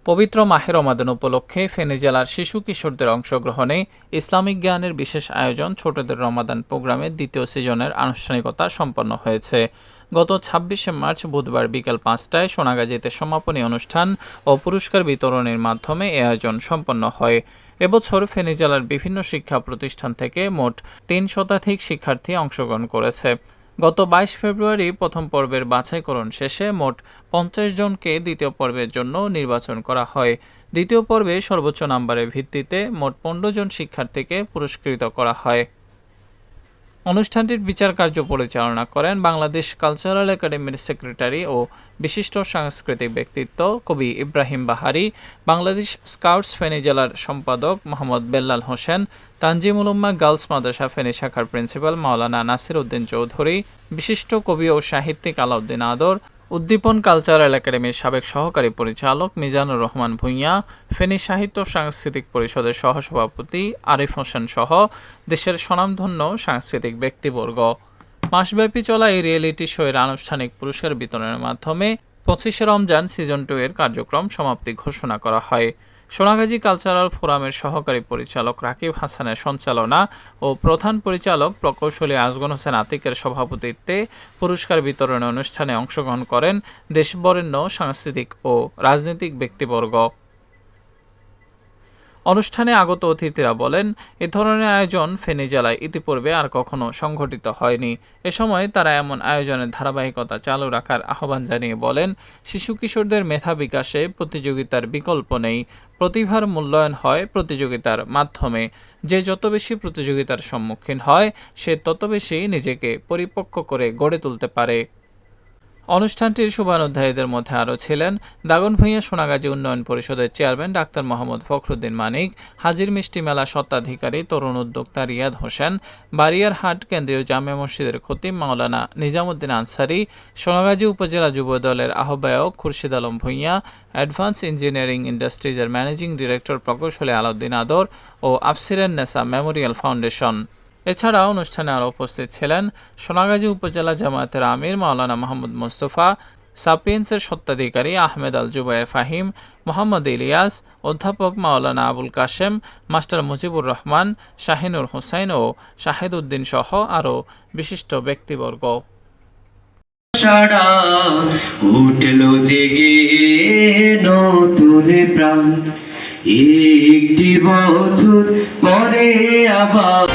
পবিত্র মাহে রমাদান উপলক্ষে ফেনী জেলার শিশু কিশোরদের অংশগ্রহণে ইসলামিক জ্ঞানের বিশেষ আয়োজন ছোটদের রমাদান প্রোগ্রামের দ্বিতীয় সিজনের আনুষ্ঠানিকতা সম্পন্ন হয়েছে। গত ২৬শে মার্চ বুধবার বিকেল ৫টায় সোনাগাজীতে সমাপনী অনুষ্ঠান ও পুরস্কার বিতরণের মাধ্যমে এ আয়োজন সম্পন্ন হয়। এবছর ফেনী জেলার বিভিন্ন শিক্ষা প্রতিষ্ঠান থেকে মোট ৩ শতাধিক শিক্ষার্থী অংশগ্রহণ করেছে। গত ২২ ফেব্রুয়ারি প্রথম পর্বের বাছাইকরণ শেষে মোট ৫০ জনকে দ্বিতীয় পর্বের জন্য নির্বাচন করা হয়। দ্বিতীয় পর্বে সর্বোচ্চ নম্বরের ভিত্তিতে মোট ১৫ জন শিক্ষার্থীকে পুরস্কৃত করা হয়। অনুষ্ঠানটির বিচার কার্য পরিচালনা করেন বাংলাদেশ কালচারাল একাডেমির সেক্রেটারি ও বিশিষ্ট সাংস্কৃতিক ব্যক্তিত্ব কবি ইব্রাহিম বাহারি, বাংলাদেশ স্কাউটস ফেনী জেলার সম্পাদক মোহাম্মদ বেল্লাল হোসেন, তানজিমুল উম্মাহ গার্লস মাদ্রাসা ফেনী শাখার প্রিন্সিপাল মাওলানা নাসির উদ্দিন চৌধুরী, বিশিষ্ট কবি ও সাহিত্যিক আলাউদ্দিন আদর, উদ্দীপন কালচারাল একাডেমির সাবেক সহকারী পরিচালক মিজানুর রহমান ভূঁইয়া, ফেনী সাহিত্য সাংস্কৃতিক পরিষদের সহসভাপতি আরিফ হোসেন সহ দেশের স্বনামধন্য সাংস্কৃতিক ব্যক্তিবর্গ। মাসব্যাপী চলা এই রিয়েলিটি শোয়ের আনুষ্ঠানিক পুরস্কার বিতরণের মাধ্যমে ২৫শে রমজান সিজন 2 এর কার্যক্রম সমাপ্তি ঘোষণা করা হয়। সোনাগাজী কালচারাল ফোরামের সহকারী পরিচালক রাকিব হাসানের সঞ্চালনা ও প্রধান পরিচালক প্রকৌশলী আজগন হোসেন আতিকের সভাপতিত্বে পুরস্কার বিতরণ অনুষ্ঠানে অংশগ্রহণ করেন দেশবরেণ্য সাংস্কৃতিক ও রাজনৈতিক ব্যক্তিবর্গ। অনুষ্ঠানে আগত অতিথিরা বলেন, এ ধরনের আয়োজন ফেনী জেলায় ইতিপূর্বে আর কখনো সংঘটিত হয়নি। এ সময় তারা এমন আয়োজনের ধারাবাহিকতা চালু রাখার আহ্বান জানিয়ে বলেন, শিশু কিশোরদের মেধা বিকাশে প্রতিযোগিতার বিকল্প নেই। প্রতিভার মূল্যায়ন হয় প্রতিযোগিতার মাধ্যমে। যে যত বেশি প্রতিযোগিতার সম্মুখীন হয় সে তত বেশি নিজেকে পরিপক্ক করে গড়ে তুলতে পারে। অনুষ্ঠানটির শুভানুধ্যায়ীদের মধ্যে আরও ছিলেন দাগনভূঞা সোনাগাজী উন্নয়ন পরিষদের চেয়ারম্যান ডাক্তার মোহাম্মদ ফখরুদ্দিন মানিক, হাজির মিষ্টি মেলা স্বত্বাধিকারী তরুণ উদ্যোক্তা রিয়াদ হোসেন, বারিয়ারহাট কেন্দ্রীয় জামে মসজিদের খতিব মাওলানা নিজামুদ্দিন আনসারি, সোনাগাজী উপজেলা যুবদলের আহ্বায়ক খুরশিদ আলম ভূঁইয়া, অ্যাডভান্স ইঞ্জিনিয়ারিং ইন্ডাস্ট্রিজের ম্যানেজিং ডিরেক্টর প্রকৌশলী আলাউদ্দিন আদর ও আফসিরেন নেসা মেমোরিয়াল ফাউন্ডেশন। এছাড়া অনুষ্ঠানে আরও উপস্থিত ছিলেন সোনাগাজী উপজেলা জামায়াতের আমির মাওলানা মাহমুদ মোস্তফা, সাপিয়েন্সের স্বত্বাধিকারী আহমেদ আল জুবায়ের ফাহিম, মোহাম্মদ ইলিয়াস, অধ্যাপক মাওলানা আবুল কাশেম, মাস্টার মুজিবুর রহমান, শাহিনুর হোসেন ও শাহেদ উদ্দিন সহ আরও বিশিষ্ট ব্যক্তিবর্গ। উঠলো জেগে নতুন প্রাণ, একটি বছর পরে আবার